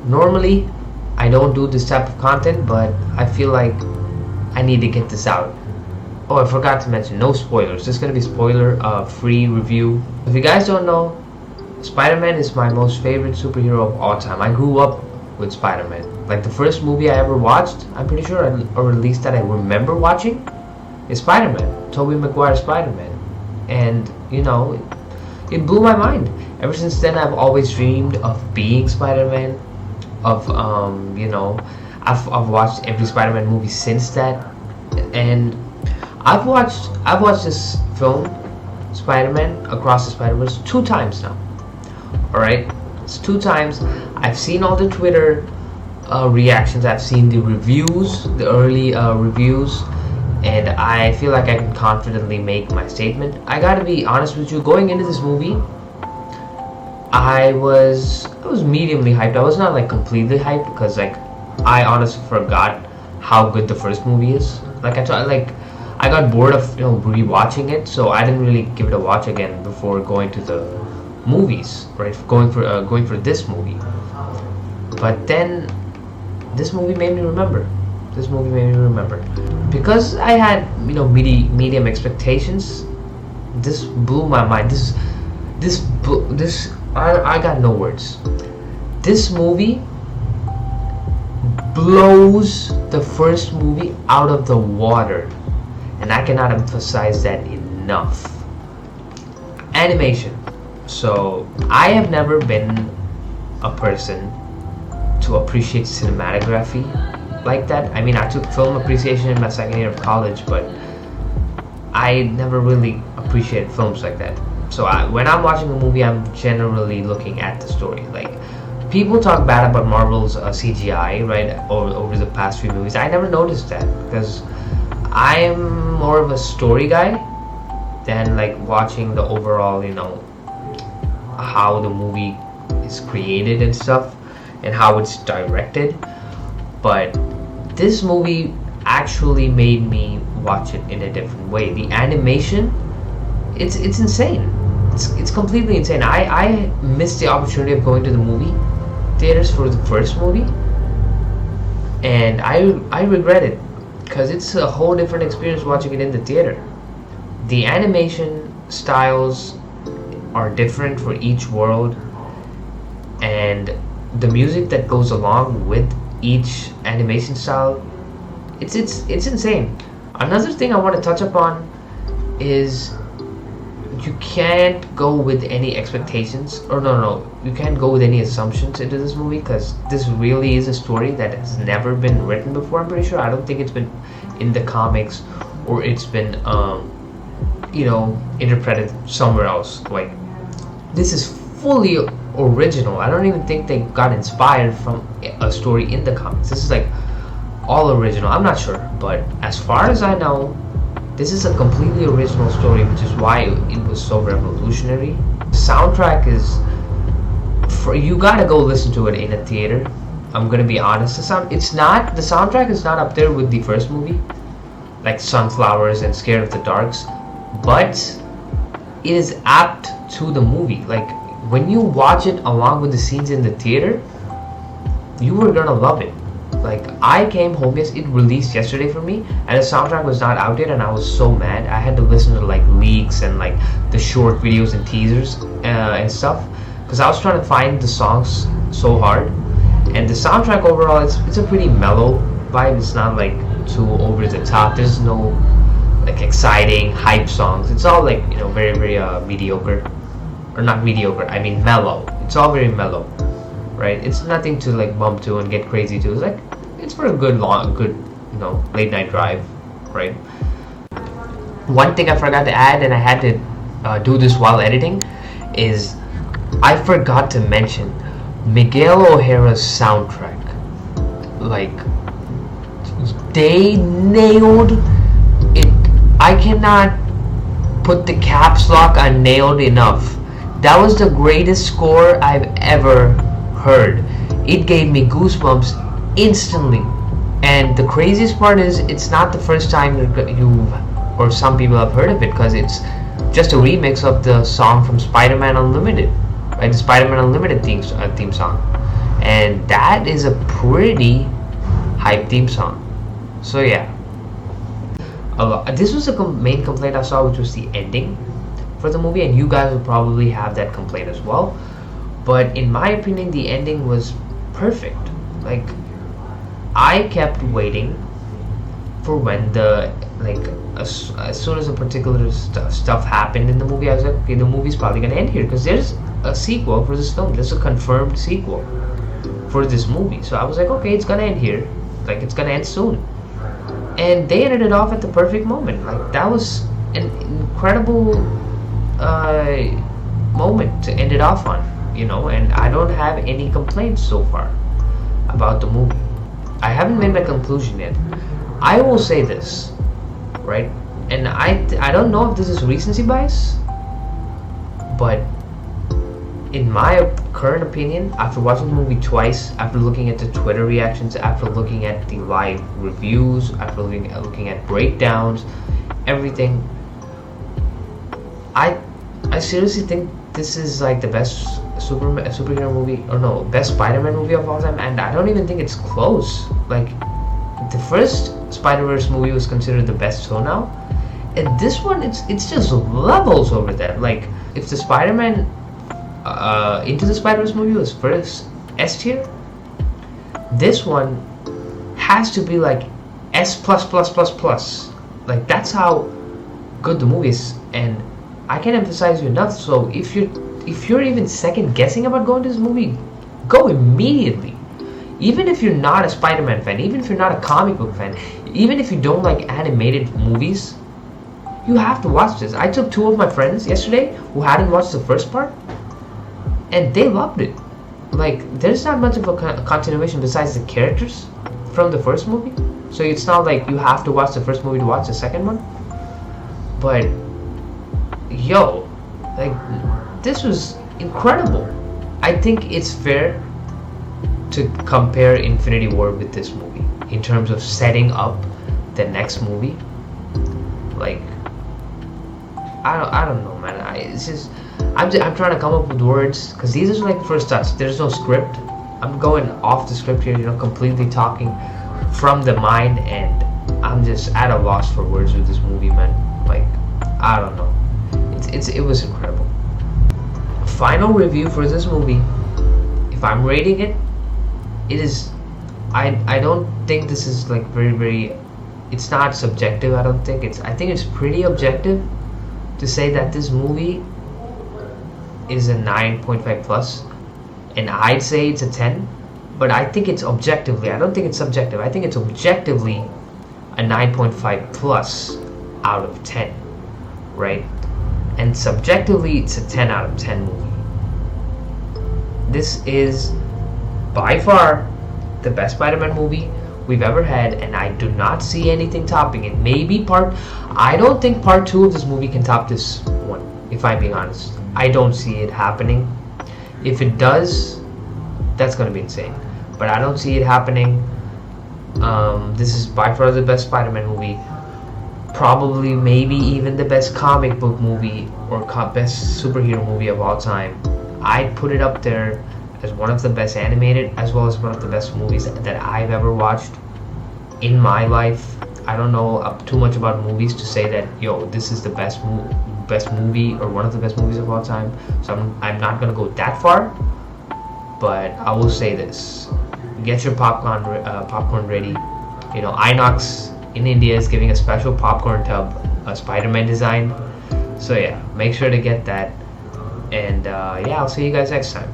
Normally, I don't do this type of content, but I feel like I need to get this out. Oh, I forgot to mention, no spoilers. This is gonna be spoiler free review. If you guys don't know, Spider-Man is my most favorite superhero of all time. I grew up with Spider-Man. Like the first movie I ever watched, I'm pretty sure, or at least that I remember watching, is Spider-Man. Tobey Maguire's Spider-Man. And, you know, it blew my mind. Ever since then, I've always dreamed of being Spider-Man. Of, you know, I've watched every Spider-Man movie since that. And I've watched this film, Spider-Man Across the Spider-Verse, 2 times now. Alright? It's 2 times. I've seen all the Twitter reactions. I've seen the reviews, the early reviews. And I feel like I can confidently make my statement. I gotta be honest with you, going into this movie, I was mediumly hyped. I was not like completely hyped because like I honestly forgot how good the first movie is. Like I got bored of rewatching it, so I didn't really give it a watch again before going to the movies, right? Going for this movie. But then this movie made me remember. Because I had medium expectations. This blew my mind. I got no words. This movie blows the first movie out of the water, and I cannot emphasize that enough. Animation. So I have never been a person to appreciate cinematography like that. I mean, I took film appreciation in my second year of college, but I never really appreciated films like that. So when I'm watching a movie, I'm generally looking at the story. Like, people talk bad about Marvel's CGI, right, over the past few movies. I never noticed that because I'm more of a story guy than like watching the overall, how the movie is created and stuff and how it's directed. But this movie actually made me watch it in a different way. The animation, it's insane. It's completely insane. I missed the opportunity of going to the movie theaters for the first movie, and I regret it because it's a whole different experience watching it in the theater. The animation styles are different for each world, and the music that goes along with each animation style, it's insane. Another thing I want to touch upon is you can't go with any expectations, or you can't go with any assumptions into this movie because this really is a story that has never been written before. I'm pretty sure. I don't think it's been in the comics or it's been interpreted somewhere else. Like, this is fully original. I don't even think they got inspired from a story in the comics. This is like all original. I'm not sure, but as far as I know, this is a completely original story, which is why it was so revolutionary. The soundtrack is, you gotta go listen to it in a theater. I'm gonna be honest. The soundtrack is not up there with the first movie, like Sunflowers and Scared of the Darks, but it is apt to the movie. Like, when you watch it along with the scenes in the theater, you are gonna love it. Like, I came home, it released yesterday for me, and the soundtrack was not out yet, and I was so mad. I had to listen to like leaks and like the short videos and teasers and stuff, because I was trying to find the songs so hard. And the soundtrack overall, it's a pretty mellow vibe. It's not like too over the top. There's no like exciting hype songs. It's all like very very mediocre, or not mediocre. I mean mellow. It's all very mellow, right? It's nothing to like bump to and get crazy to. It's for a good late night drive, right? One thing I forgot to add, and I had to do this while editing, is I forgot to mention Miguel O'Hara's soundtrack. Like, they nailed it. I cannot put the caps lock on nailed enough. That was the greatest score I've ever heard. It gave me goosebumps instantly. And the craziest part is, it's not the first time you've, or some people have heard of it, because it's just a remix of the song from Spider-Man Unlimited, right? The Spider-Man Unlimited theme song. and that is a pretty hype theme song. So yeah, this was the main complaint I saw, which was the ending for the movie, and you guys will probably have that complaint as well. But in my opinion, the ending was perfect. Like, I kept waiting for when the as soon as a particular stuff happened in the movie, I was like, okay, the movie's probably gonna end here because there's a sequel for this film. There's a confirmed sequel for this movie. So I was like, okay, it's gonna end here. Like, it's gonna end soon. And they ended it off at the perfect moment. Like, that was an incredible moment to end it off on, and I don't have any complaints so far about the movie. I haven't made my conclusion yet. I will say this, right? And I don't know if this is recency bias, but in my current opinion, after watching the movie twice, after looking at the Twitter reactions, after looking at the live reviews, after looking at breakdowns, everything, I seriously think this is like the best superhero movie, or no, best Spider-Man movie of all time, and I don't even think it's close. Like, the first Spider-Verse movie was considered the best till now, and this one, it's just levels over that. Like, if the Spider-Man Into the Spider-Verse movie was first S tier, this one has to be like S plus plus plus plus. Like, that's how good the movie is, and I can't emphasize you enough. So if you're even second guessing about going to this movie, go immediately. Even if you're not a Spider-Man fan, even if you're not a comic book fan, even if you don't like animated movies, you have to watch this. I took 2 of my friends yesterday who hadn't watched the first part, and they loved it. Like, there's not much of a continuation besides the characters from the first movie, so it's not like you have to watch the first movie to watch the second one. But yo, like, this was incredible. I think it's fair to compare Infinity War with this movie in terms of setting up the next movie. Like, I don't know, man. I'm trying to come up with words because these are like first thoughts. There's no script. I'm going off the script here, completely talking from the mind, and I'm just at a loss for words with this movie, man. Like, I don't know. It was incredible. Final review for this movie. If I'm rating it, it is. I don't think this is like very. It's not subjective. I don't think it's. I think it's pretty objective to say that this movie is a 9.5 plus, and I'd say it's a 10. But I think it's objectively. I don't think it's subjective. I think it's objectively a 9.5 plus out of 10, right? And subjectively, it's a 10 out of 10 movie. This is by far the best Spider-Man movie we've ever had, and I do not see anything topping it. I don't think part 2 of this movie can top this one, if I'm being honest. I don't see it happening. If it does, that's gonna be insane. But I don't see it happening. This is by far the best Spider-Man movie. Probably, maybe even the best comic book movie or best superhero movie of all time. I'd put it up there as one of the best animated, as well as one of the best movies that I've ever watched in my life. I don't know too much about movies to say that, this is the best movie or one of the best movies of all time. So I'm not gonna go that far, but I will say this: get your popcorn ready. Inox in India is giving a special popcorn tub, a Spider-Man design. So yeah, make sure to get that. And I'll see you guys next time.